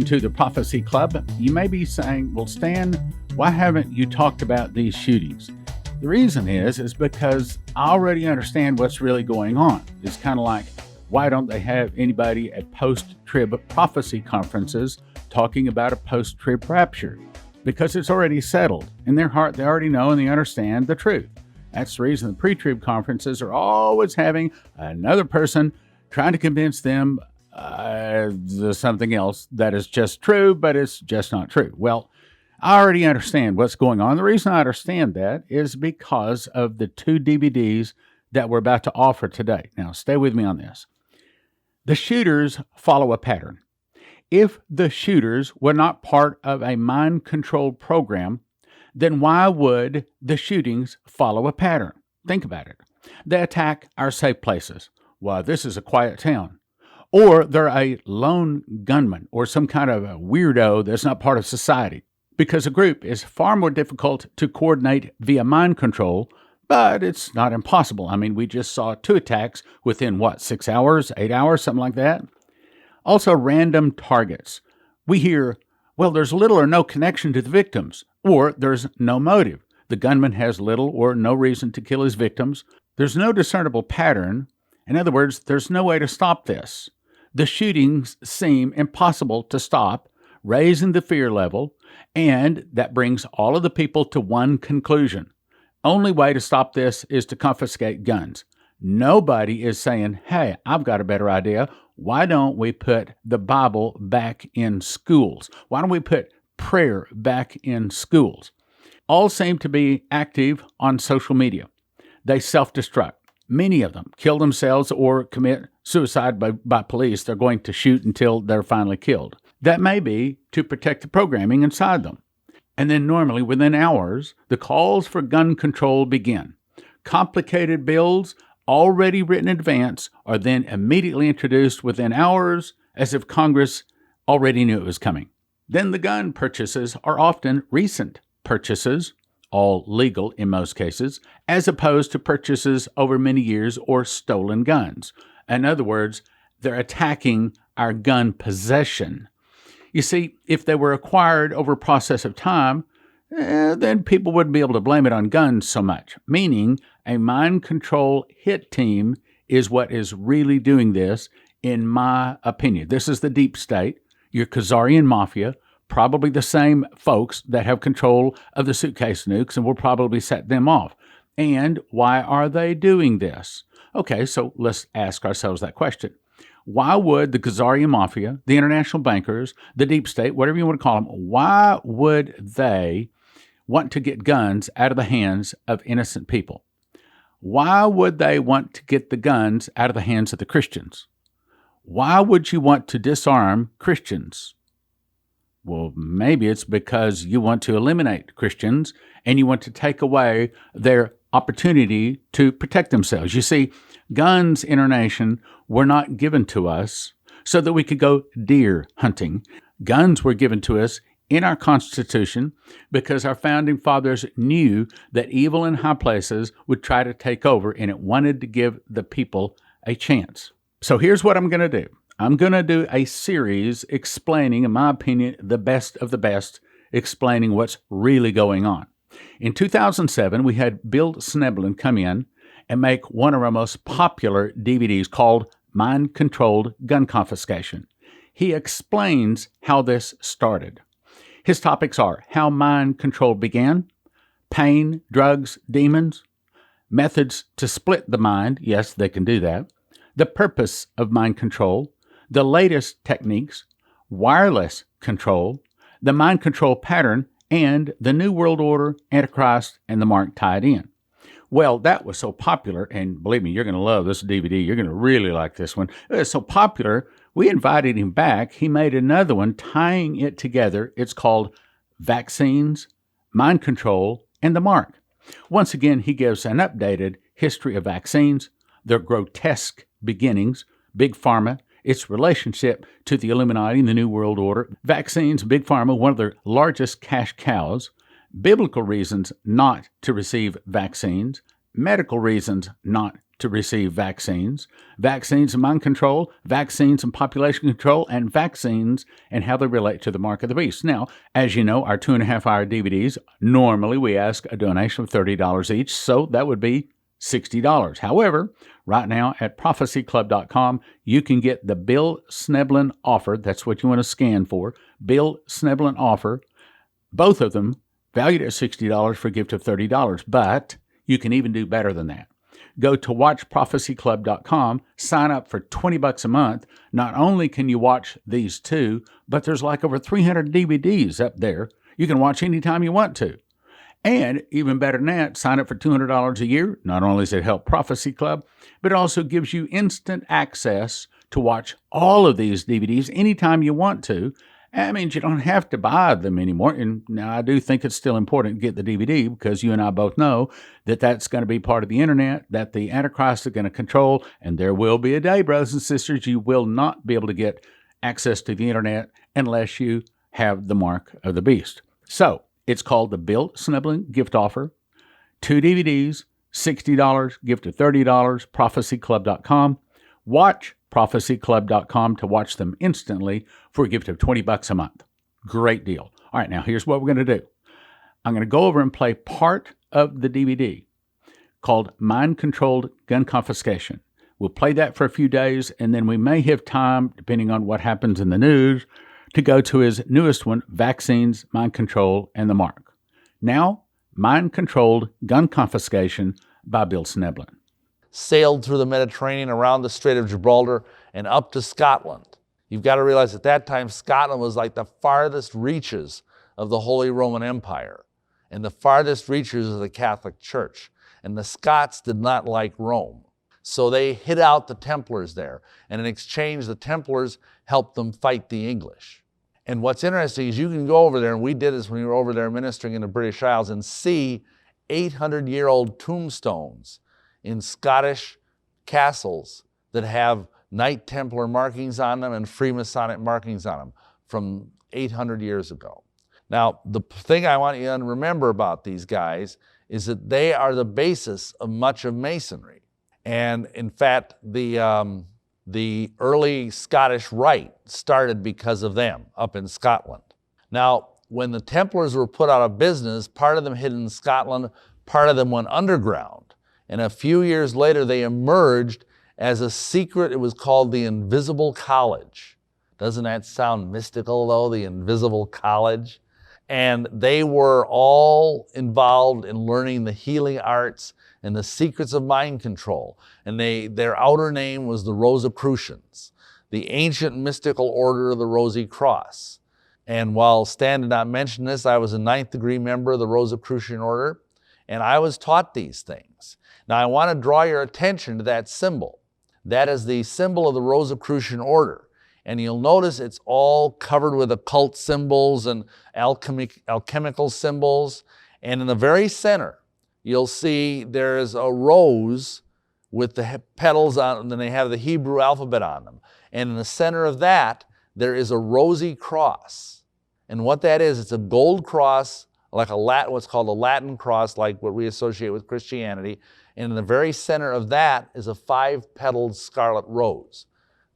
to the Prophecy Club. You may be saying, well, Stan, why haven't you talked about these shootings? The reason is because I already understand what's really going on. It's kind of like, why don't they have anybody at post-trib prophecy conferences talking about a post-trib rapture? Because it's already settled. In their heart, they already know and they understand the truth. That's the reason the pre-trib conferences are always having another person trying to convince them something else that is just true, but it's just not true. Well, I already understand what's going on. The reason I understand that is because of the 2 DVDs that we're about to offer today. Now, stay with me on this. The shooters follow a pattern. If the shooters were not part of a mind-controlled program, then why would the shootings follow a pattern? Think about it. They attack our safe places. Well, this is a quiet town. Or they're a lone gunman or some kind of a weirdo that's not part of society. Because a group is far more difficult to coordinate via mind control, but it's not impossible. I mean, we just saw 2 attacks within, 6 hours, 8 hours, something like that? Also, random targets. We hear, well, there's little or no connection to the victims, or there's no motive. The gunman has little or no reason to kill his victims. There's no discernible pattern. In other words, there's no way to stop this. The shootings seem impossible to stop, raising the fear level, and that brings all of the people to one conclusion. Only way to stop this is to confiscate guns. Nobody is saying, hey, I've got a better idea. Why don't we put the Bible back in schools? Why don't we put prayer back in schools? All seem to be active on social media. They self-destruct. Many of them kill themselves or commit suicide by police. They're going to shoot until they're finally killed. That may be to protect the programming inside them. And then normally within hours, the calls for gun control begin. Complicated bills already written in advance are then immediately introduced within hours as if Congress already knew it was coming. Then the gun purchases are often recent purchases, all legal in most cases, as opposed to purchases over many years or stolen guns. In other words, they're attacking our gun possession. You see, if they were acquired over a process of time, then people wouldn't be able to blame it on guns so much, meaning a mind control hit team is what is really doing this, in my opinion. This is the deep state, your Khazarian mafia, probably the same folks that have control of the suitcase nukes and will probably set them off. And why are they doing this? Okay, so let's ask ourselves that question. Why would the Khazarian mafia, the international bankers, the deep state, whatever you want to call them, why would they want to get guns out of the hands of innocent people? Why would they want to get the guns out of the hands of the Christians? Why would you want to disarm Christians? Well, maybe it's because you want to eliminate Christians and you want to take away their opportunity to protect themselves. You see, guns in our nation were not given to us so that we could go deer hunting. Guns were given to us in our Constitution because our founding fathers knew that evil in high places would try to take over, and it wanted to give the people a chance. So here's what I'm going to do. I'm going to do a series explaining, in my opinion, the best of the best, explaining what's really going on. In 2007, we had Bill Schnoebelen come in and make one of our most popular DVDs called Mind-Controlled Gun Confiscation. He explains how this started. His topics are how mind control began, pain, drugs, demons, methods to split the mind, yes, they can do that, the purpose of mind control, the latest techniques, wireless control, the mind control pattern, and the New World Order, Antichrist, and the Mark tied in. Well, that was so popular, and believe me, you're going to love this DVD. You're going to really like this one. It was so popular, we invited him back. He made another one tying it together. It's called Vaccines, Mind Control, and the Mark. Once again, he gives an updated history of vaccines, their grotesque beginnings, Big Pharma, its relationship to the Illuminati and the New World Order, vaccines, Big Pharma, one of their largest cash cows, biblical reasons not to receive vaccines, medical reasons not to receive vaccines, vaccines and mind control, vaccines and population control, and vaccines and how they relate to the mark of the beast. Now, as you know, our 2.5-hour DVDs, normally we ask a donation of $30 each, so that would be $60. However, right now at prophecyclub.com, you can get the Bill Schnoebelen offer. That's what you want to scan for. Bill Schnoebelen offer. Both of them valued at $60 for a gift of $30, but you can even do better than that. Go to watchprophecyclub.com, sign up for $20 a month. Not only can you watch these two, but there's like over 300 DVDs up there. You can watch anytime you want to. And even better than that, sign up for $200 a year. Not only does it help Prophecy Club, but it also gives you instant access to watch all of these DVDs anytime you want to. That means you don't have to buy them anymore. And now I do think it's still important to get the DVD because you and I both know that that's going to be part of the internet that the Antichrist is going to control. And there will be a day, brothers and sisters, you will not be able to get access to the internet unless you have the mark of the beast. So it's called the Bill Schnoebelen gift offer. 2 DVDs, $60, gift of $30, prophecyclub.com. Watch prophecyclub.com to watch them instantly for a gift of $20 a month. Great deal. All right, now here's what we're going to do. I'm going to go over and play part of the DVD called Mind Controlled Gun Confiscation. We'll play that for a few days, and then we may have time, depending on what happens in the news, to go to his newest one, Vaccines, Mind Control, and the Mark. Now, Mind Controlled Gun Confiscation by Bill Schnoebelen. Sailed through the Mediterranean, around the Strait of Gibraltar, and up to Scotland. You've got to realize at that time, Scotland was like the farthest reaches of the Holy Roman Empire and the farthest reaches of the Catholic Church. And the Scots did not like Rome. So they hid out the Templars there. And in exchange, the Templars helped them fight the English. And what's interesting is you can go over there, and we did this when we were over there ministering in the British Isles, and see 800-year-old tombstones in Scottish castles that have Knight Templar markings on them and Freemasonic markings on them from 800 years ago. Now, the thing I want you to remember about these guys is that they are the basis of much of Masonry. And in fact, the early Scottish Rite started because of them up in Scotland. Now, when the Templars were put out of business, part of them hid in Scotland, part of them went underground. And a few years later, they emerged as a secret. It was called the Invisible College. Doesn't that sound mystical, though, the Invisible College? And they were all involved in learning the healing arts and the secrets of mind control. And their outer name was the Rosicrucians, the ancient mystical order of the Rosy Cross. And while Stan did not mention this, I was a 9th degree member of the Rosicrucian order, and I was taught these things. Now, I want to draw your attention to that symbol. That is the symbol of the Rosicrucian order. And you'll notice it's all covered with occult symbols and alchemical symbols. And in the very center, you'll see there is a rose with the petals on, and then they have the Hebrew alphabet on them. And in the center of that, there is a rosy cross. And what that is, it's a gold cross, like what's called a Latin cross, like what we associate with Christianity. And in the very center of that is a 5-petaled scarlet rose.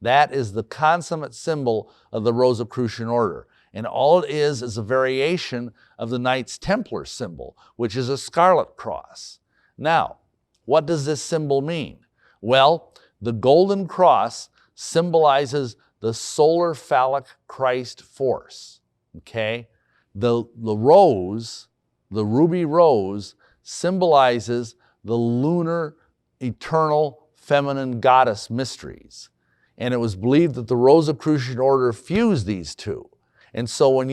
That is the consummate symbol of the Rosicrucian order. And all it is a variation of the Knights Templar symbol, which is a scarlet cross. Now, what does this symbol mean? Well, the golden cross symbolizes the solar phallic Christ force. Okay? The rose, the ruby rose, symbolizes the lunar, eternal, feminine goddess mysteries. And it was believed that the Rosicrucian order fused these two. And so when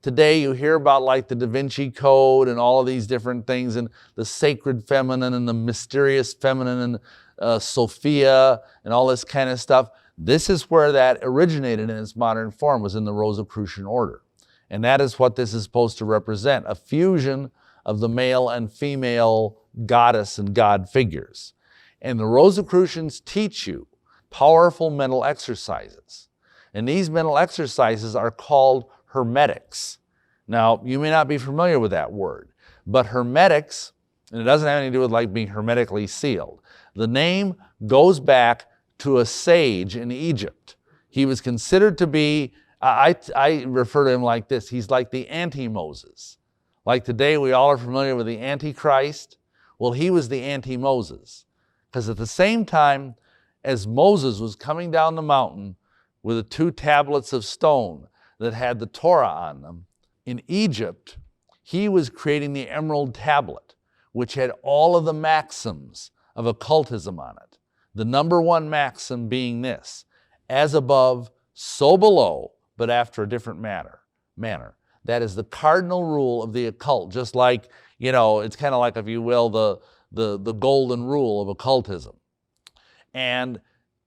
today you hear about like the Da Vinci Code and all of these different things and the sacred feminine and the mysterious feminine and Sophia and all this kind of stuff, this is where that originated in its modern form, was in the Rosicrucian order. And that is what this is supposed to represent, a fusion of the male and female goddess and god figures. And the Rosicrucians teach you powerful mental exercises. And these mental exercises are called hermetics. Now, you may not be familiar with that word, but hermetics, and it doesn't have anything to do with like being hermetically sealed, The name goes back to a sage in Egypt. He was considered to be, I refer to him like this, he's like the anti-Moses. Like today we all are familiar with the Antichrist. Well, he was the anti-Moses. Because at the same time as Moses was coming down the mountain with the 2 tablets of stone that had the Torah on them, in Egypt, he was creating the Emerald Tablet, which had all of the maxims of occultism on it. The number 1 maxim being this: as above, so below, but after a different manner. That is the cardinal rule of the occult, just like, it's kind of like, if you will, the golden rule of occultism. And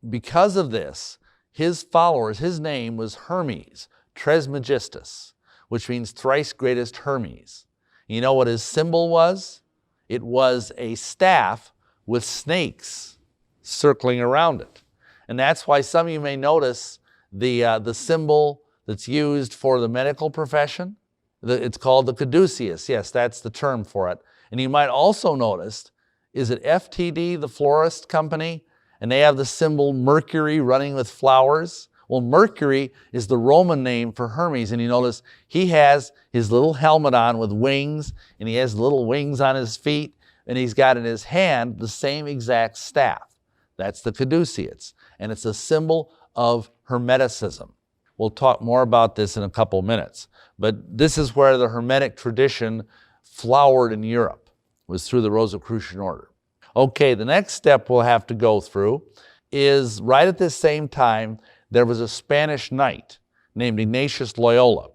because of this, his followers, his name was Hermes Trismegistus, which means thrice greatest Hermes. You know what his symbol was? It was a staff with snakes circling around it. And that's why some of you may notice the symbol that's used for the medical profession. It's called the caduceus. Yes, that's the term for it. And you might also notice, is it FTD, the florist company? And they have the symbol Mercury running with flowers. Well, Mercury is the Roman name for Hermes. And you notice he has his little helmet on with wings, and he has little wings on his feet, and he's got in his hand the same exact staff. That's the caduceus. And it's a symbol of Hermeticism. We'll talk more about this in a couple minutes. But this is where the Hermetic tradition flowered in Europe, was through the Rosicrucian order. Okay, the next step we'll have to go through is right at this same time, there was a Spanish knight named Ignatius Loyola.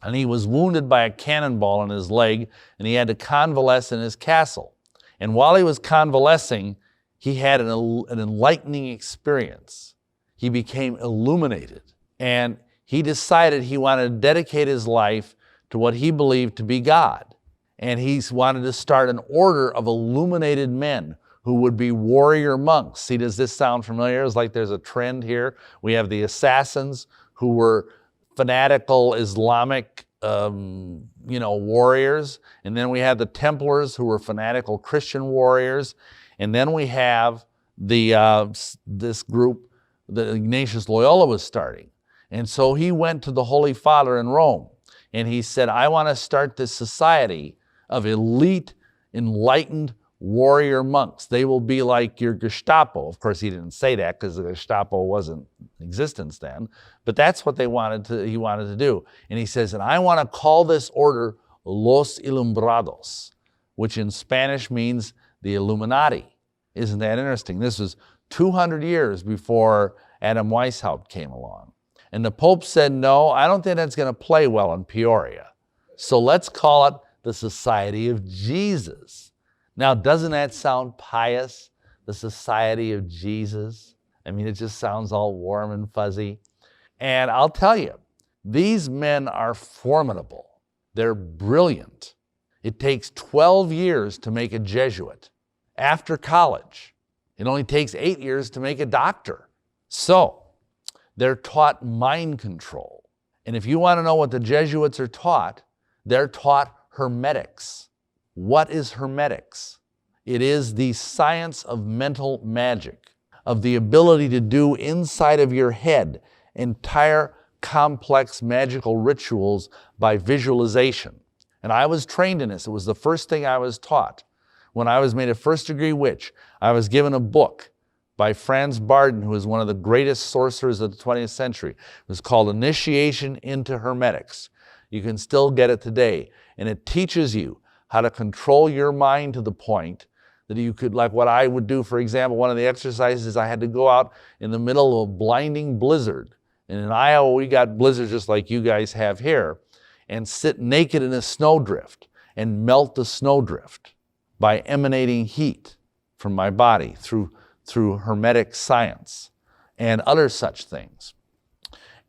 And he was wounded by a cannonball in his leg, and he had to convalesce in his castle. And while he was convalescing, he had an enlightening experience. He became illuminated. And he decided he wanted to dedicate his life to what he believed to be God. And he wanted to start an order of illuminated men who would be warrior monks. See, does this sound familiar? It's like there's a trend here. We have the assassins who were fanatical Islamic warriors. And then we have the Templars who were fanatical Christian warriors. And then we have this group that Ignatius Loyola was starting. And so he went to the Holy Father in Rome, and he said, I want to start this society of elite, enlightened warrior monks. They will be like your Gestapo. Of course, he didn't say that because the Gestapo wasn't in existence then, but that's what he wanted to do. And he says, and I want to call this order Los Ilumbrados, which in Spanish means the Illuminati. Isn't that interesting? This was 200 years before Adam Weishaupt came along. And the Pope said, no, I don't think that's going to play well in Peoria. So let's call it the Society of Jesus. Now, doesn't that sound pious? The Society of Jesus? I mean, it just sounds all warm and fuzzy. And I'll tell you, these men are formidable. They're brilliant. It takes 12 years to make a Jesuit. After college, it only takes 8 years to make a doctor. So, they're taught mind control. And if you want to know what the Jesuits are taught, they're taught hermetics. What is hermetics? It is the science of mental magic, of the ability to do inside of your head entire complex magical rituals by visualization. And I was trained in this. It was the first thing I was taught. When I was made a first-degree witch, I was given a book by Franz Barden, who is one of the greatest sorcerers of the 20th century. It was called Initiation into Hermetics. You can still get it today. And it teaches you how to control your mind to the point that you could, like what I would do, for example, one of the exercises, I had to go out in the middle of a blinding blizzard. And in Iowa, we got blizzards just like you guys have here, and sit naked in a snowdrift and melt the snowdrift by emanating heat from my body through hermetic science and other such things.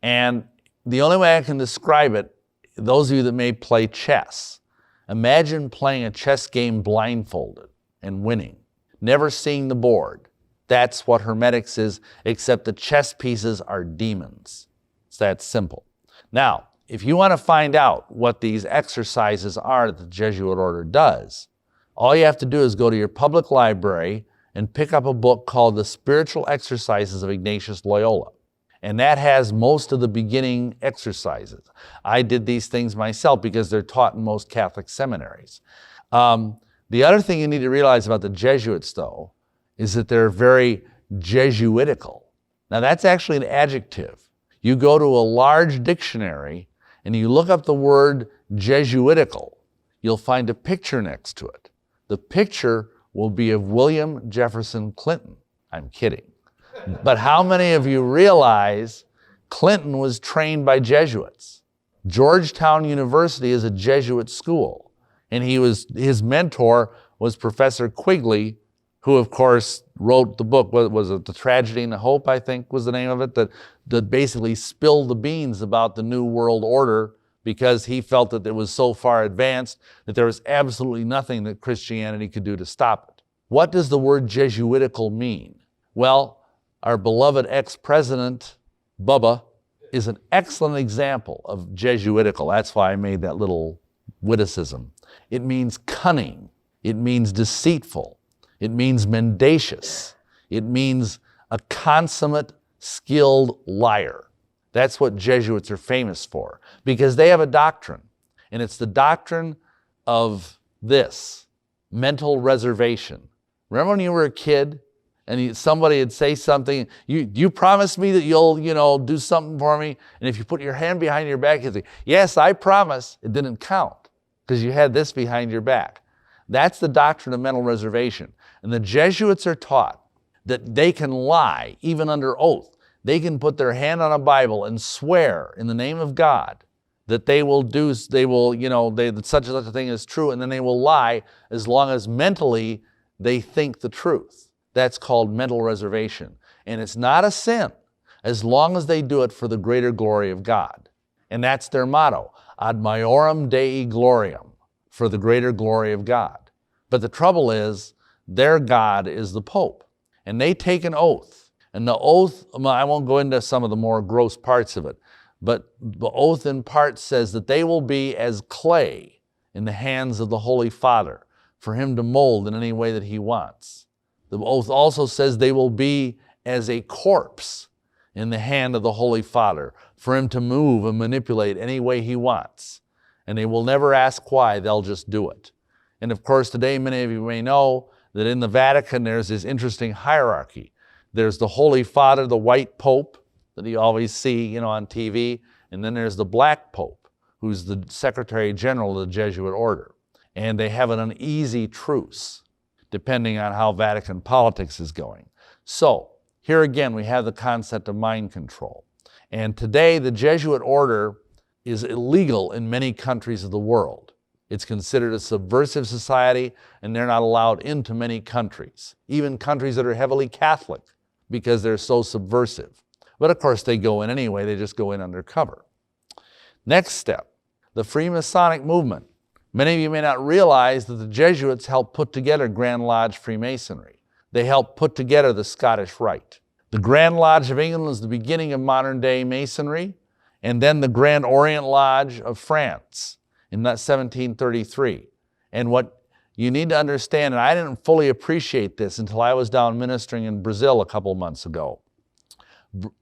And the only way I can describe it, those of you that may play chess, imagine playing a chess game blindfolded and winning, never seeing the board. That's what hermetics is, except the chess pieces are demons. It's that simple. Now, if you want to find out what these exercises are that the Jesuit order does, all you have to do is go to your public library and pick up a book called The Spiritual Exercises of Ignatius Loyola. And that has most of the beginning exercises. I did these things myself because they're taught in most Catholic seminaries. The other thing you need to realize about the Jesuits, though, is that they're very Jesuitical. Now, that's actually an adjective. You go to a large dictionary and you look up the word Jesuitical, you'll find a picture next to it. The picture will be of William Jefferson Clinton. I'm kidding. But how many of you realize Clinton was trained by Jesuits? Georgetown University is a Jesuit school, and his mentor was Professor Quigley, who of course wrote the book, what was it, The Tragedy and the Hope, I think was the name of it, that basically spilled the beans about the New World Order because he felt that it was so far advanced that there was absolutely nothing that Christianity could do to stop it. What does the word Jesuitical mean? Well, our beloved ex-president, Bubba, is an excellent example of Jesuitical. That's why I made that little witticism. It means cunning. It means deceitful. It means mendacious. It means a consummate, skilled liar. That's what Jesuits are famous for, because they have a doctrine, and it's the doctrine of this, mental reservation. Remember when you were a kid and somebody would say something, you promise me that you'll, do something for me, and if you put your hand behind your back, you say, yes, I promise. It didn't count because you had this behind your back. That's the doctrine of mental reservation. And the Jesuits are taught that they can lie, even under oath. They can put their hand on a Bible and swear in the name of God that that such and such a thing is true, and then they will lie as long as mentally they think the truth. That's called mental reservation. And it's not a sin as long as they do it for the greater glory of God. And that's their motto, ad maiorem Dei gloriam, for the greater glory of God. But the trouble is, their God is the Pope. And they take an oath. And the oath, I won't go into some of the more gross parts of it, but the oath in part says that they will be as clay in the hands of the Holy Father for him to mold in any way that he wants. The oath also says they will be as a corpse in the hand of the Holy Father for him to move and manipulate any way he wants. And they will never ask why, they'll just do it. And of course, today many of you may know that in the Vatican there's this interesting hierarchy. There's the Holy Father, the white Pope that you always see, on TV, and then there's the black Pope, who's the Secretary General of the Jesuit Order. And they have an uneasy truce, depending on how Vatican politics is going. So, here again, we have the concept of mind control. And today, the Jesuit order is illegal in many countries of the world. It's considered a subversive society, and they're not allowed into many countries, even countries that are heavily Catholic, because they're so subversive. But of course, they go in anyway, they just go in undercover. Next step, the Freemasonic movement. Many of you may not realize that the Jesuits helped put together Grand Lodge Freemasonry. They helped put together the Scottish Rite. The Grand Lodge of England was the beginning of modern day Masonry, and then the Grand Orient Lodge of France in 1733. And what you need to understand, and I didn't fully appreciate this until I was down ministering in Brazil a couple months ago.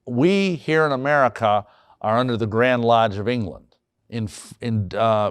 We here in America are under the Grand Lodge of England. In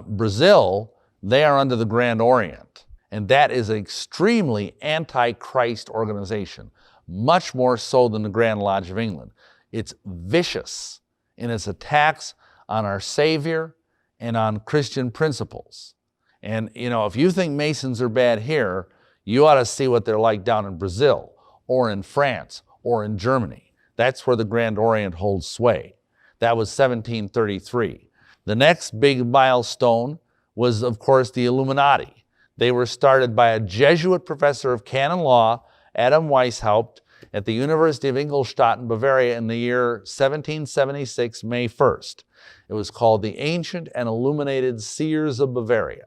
Brazil, they are under the Grand Orient. And that is an extremely anti-Christ organization, much more so than the Grand Lodge of England. It's vicious in its attacks on our Savior and on Christian principles. And, if you think Masons are bad here, you ought to see what they're like down in Brazil or in France or in Germany. That's where the Grand Orient holds sway. That was 1733. The next big milestone was, of course, the Illuminati. They were started by a Jesuit professor of canon law, Adam Weishaupt, at the University of Ingolstadt in Bavaria in the year 1776, May 1st. It was called the Ancient and Illuminated Seers of Bavaria.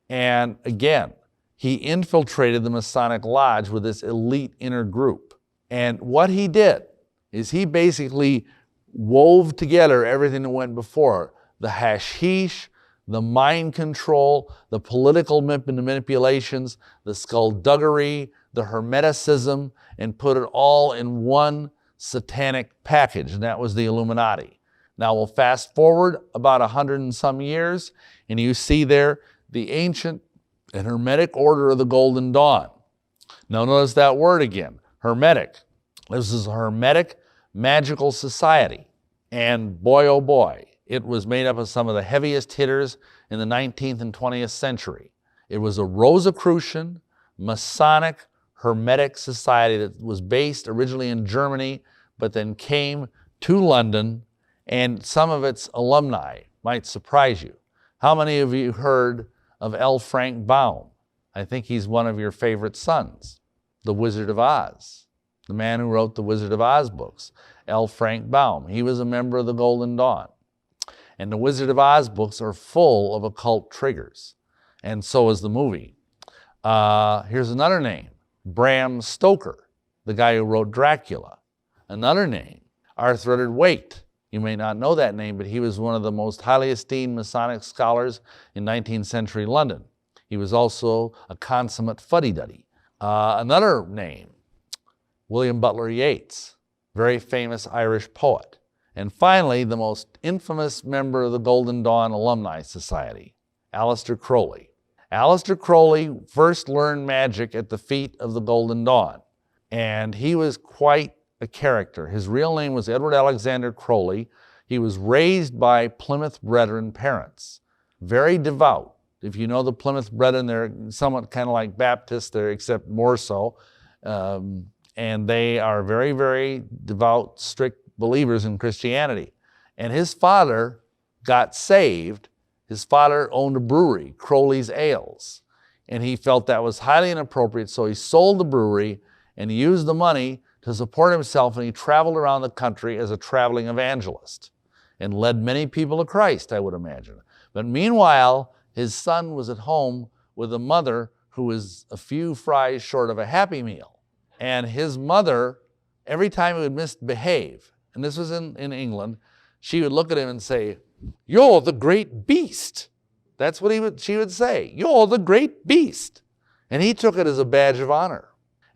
And again, he infiltrated the Masonic Lodge with this elite inner group. And what he did is he basically wove together everything that went before. The hashish, the mind control, the political manipulations, the skullduggery, the Hermeticism, and put it all in one satanic package, and that was the Illuminati. Now we'll fast forward about 100 and some years, and you see there the ancient and Hermetic order of the Golden Dawn. Now notice that word again, Hermetic. This is a Hermetic magical society. And boy, oh boy, it was made up of some of the heaviest hitters in the 19th and 20th century. It was a Rosicrucian, Masonic, Hermetic society that was based originally in Germany, but then came to London, and some of its alumni might surprise you. How many of you heard of L. Frank Baum? I think he's one of your favorite sons, the Wizard of Oz, the man who wrote the Wizard of Oz books, L. Frank Baum. He was a member of the Golden Dawn. And the Wizard of Oz books are full of occult triggers, and so is the movie. Here's another name, Bram Stoker, the guy who wrote Dracula. Another name, Arthur Edward Waite. You may not know that name, but he was one of the most highly esteemed Masonic scholars in 19th century London. He was also a consummate fuddy-duddy. Another name, William Butler Yeats, very famous Irish poet. And finally, the most infamous member of the Golden Dawn Alumni Society, Aleister Crowley. Aleister Crowley first learned magic at the feet of the Golden Dawn, and he was quite a character. His real name was Edward Alexander Crowley. He was raised by Plymouth Brethren parents, very devout. If you know the Plymouth Brethren, they're somewhat kind of like Baptists, except more so. And they are very, very devout, strict believers in Christianity. And his father got saved. His father owned a brewery, Crowley's Ales. And he felt that was highly inappropriate, so he sold the brewery and he used the money to support himself, and he traveled around the country as a traveling evangelist and led many people to Christ, I would imagine. But meanwhile, his son was at home with a mother who was a few fries short of a Happy Meal. And his mother, every time he would misbehave, and this was in England, she would look at him and say, "You're the great beast." That's what she would say, "You're the great beast." And he took it as a badge of honor.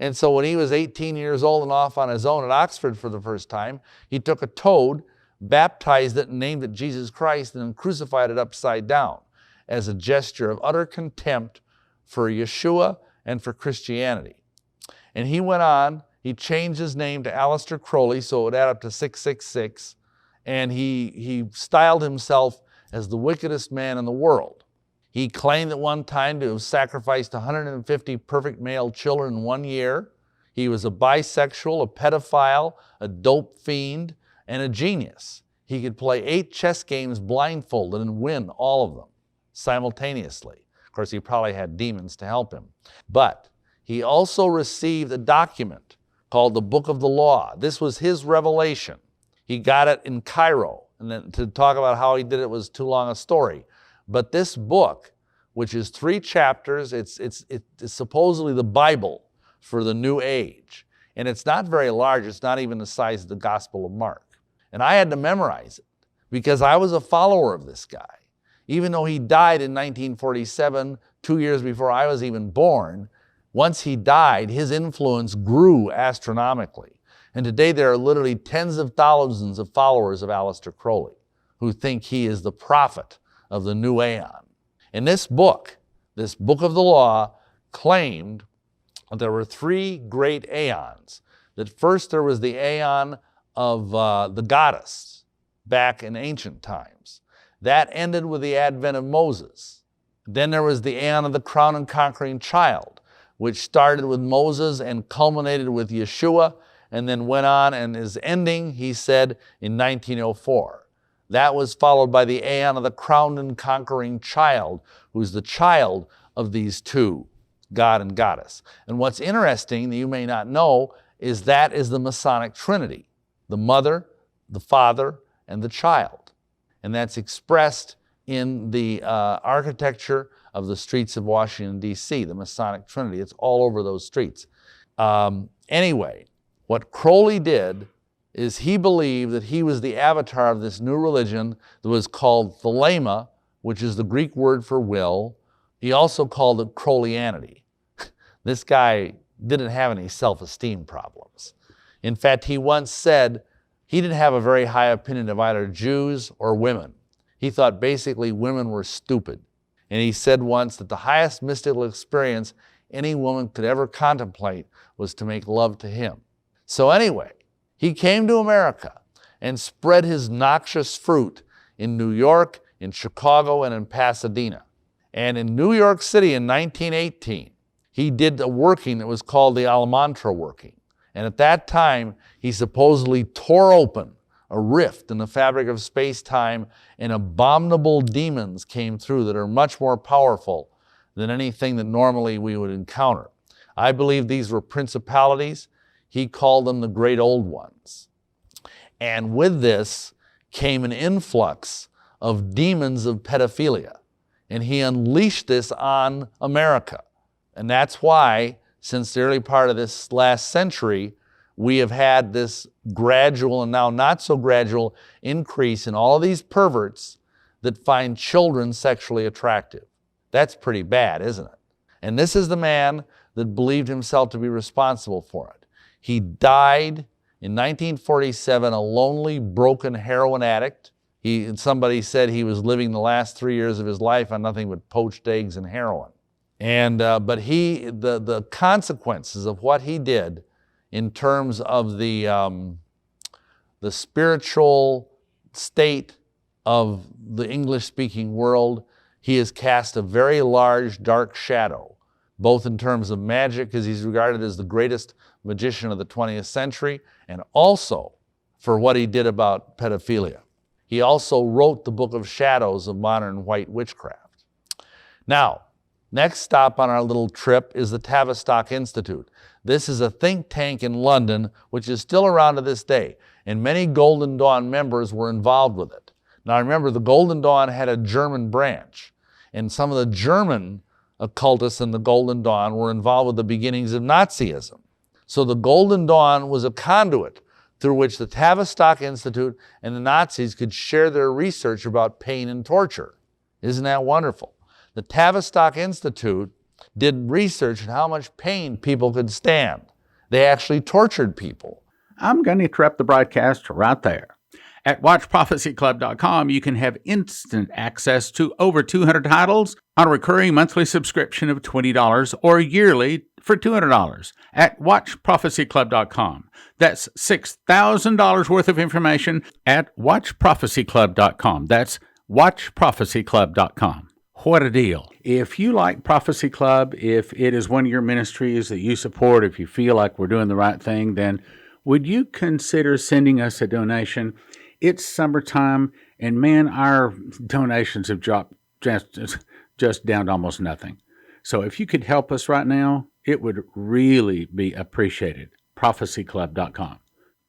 And so when he was 18 years old and off on his own at Oxford for the first time, he took a toad, baptized it, and named it Jesus Christ, and then crucified it upside down as a gesture of utter contempt for Yeshua and for Christianity. And he went on, he changed his name to Aleister Crowley, so it would add up to 666, and he styled himself as the wickedest man in the world. He claimed at one time to have sacrificed 150 perfect male children in 1 year. He was a bisexual, a pedophile, a dope fiend, and a genius. He could play 8 chess games blindfolded and win all of them simultaneously. Of course, he probably had demons to help him. But he also received a document called the Book of the Law. This was his revelation. He got it in Cairo, and then to talk about how he did it was too long a story. But this book, which is 3 chapters, it's supposedly the Bible for the New Age. And it's not very large. It's not even the size of the Gospel of Mark. And I had to memorize it because I was a follower of this guy. Even though he died in 1947, 2 years before I was even born, once he died, his influence grew astronomically. And today there are literally tens of thousands of followers of Aleister Crowley who think he is the prophet of the new aeon. And this book of the law, claimed that there were 3 great aeons. That first there was the aeon of the goddess back in ancient times. That ended with the advent of Moses. Then there was the aeon of the crown and conquering child, which started with Moses and culminated with Yeshua, and then went on and is ending, he said, in 1904. That was followed by the aeon of the crowned and conquering child, who's the child of these 2, God and Goddess. And what's interesting that you may not know is that is the Masonic Trinity, the Mother, the Father, and the Child. And that's expressed in the architecture of the streets of Washington, D.C., the Masonic Trinity. It's all over those streets. Anyway, what Crowley did is he believed that he was the avatar of this new religion that was called Thelema, which is the Greek word for will. He also called it Crowleyanity. This guy didn't have any self-esteem problems. In fact, he once said he didn't have a very high opinion of either Jews or women. He thought basically women were stupid. And he said once that the highest mystical experience any woman could ever contemplate was to make love to him. So anyway, he came to America and spread his noxious fruit in New York, in Chicago, and in Pasadena. And in New York City in 1918, he did a working that was called the Almantra working. And at that time, he supposedly tore open a rift in the fabric of space-time, and abominable demons came through that are much more powerful than anything that normally we would encounter. I believe these were principalities. He called them the great old ones. And with this came an influx of demons of pedophilia. And he unleashed this on America. And that's why, since the early part of this last century, we have had this gradual and now not so gradual increase in all of these perverts that find children sexually attractive. That's pretty bad, isn't it? And this is the man that believed himself to be responsible for it. He died in 1947, a lonely, broken heroin addict. Somebody said he was living the last 3 years of his life on nothing but poached eggs and heroin. But the consequences of what he did in terms of the spiritual state of the English-speaking world, he has cast a very large, dark shadow, both in terms of magic, because he's regarded as the greatest magician of the 20th century, and also for what he did about pedophilia. He also wrote the Book of Shadows of modern white witchcraft. Now, next stop on our little trip is the Tavistock Institute. This is a think tank in London, which is still around to this day, and many Golden Dawn members were involved with it. Now remember, the Golden Dawn had a German branch, and some of the German occultists in the Golden Dawn were involved with the beginnings of Nazism. So the Golden Dawn was a conduit through which the Tavistock Institute and the Nazis could share their research about pain and torture. Isn't that wonderful? The Tavistock Institute did research on how much pain people could stand. They actually tortured people. I'm going to interrupt the broadcast right there. At WatchProphecyClub.com, you can have instant access to over 200 titles on a recurring monthly subscription of $20 or yearly for $200 at WatchProphecyClub.com. That's $6,000 worth of information at WatchProphecyClub.com. That's WatchProphecyClub.com. What a deal. If you like Prophecy Club, if it is one of your ministries that you support, if you feel like we're doing the right thing, then would you consider sending us a donation? It's summertime, and man, our donations have dropped just down to almost nothing. So if you could help us right now, it would really be appreciated. ProphecyClub.com.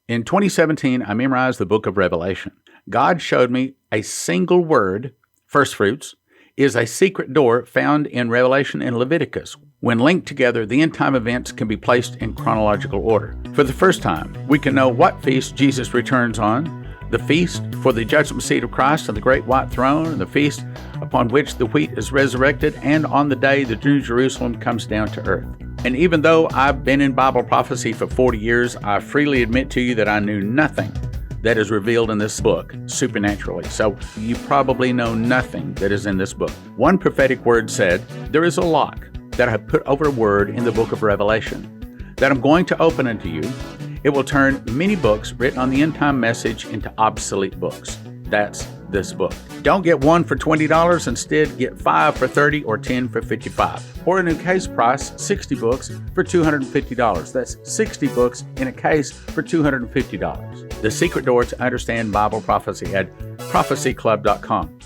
In 2017, I memorized the book of Revelation. God showed me a single word, first fruits, is a secret door found in Revelation and Leviticus. When linked together, the end-time events can be placed in chronological order. For the first time, we can know what feast Jesus returns on, the feast for the judgment seat of Christ on the great white throne, and the feast upon which the wheat is resurrected, and on the day the New Jerusalem comes down to earth. And even though I've been in Bible prophecy for 40 years, I freely admit to you that I knew nothing that is revealed in this book supernaturally. So you probably know nothing that is in this book. One prophetic word said, there is a lock that I have put over a word in the book of Revelation that I'm going to open unto you. It will turn many books written on the end time message into obsolete books. That's this book. Don't get one for $20. Instead, get 5 for $30 or 10 for $55. Or in a case price, 60 books for $250. That's 60 books in a case for $250. The secret door to understand Bible prophecy at prophecyclub.com.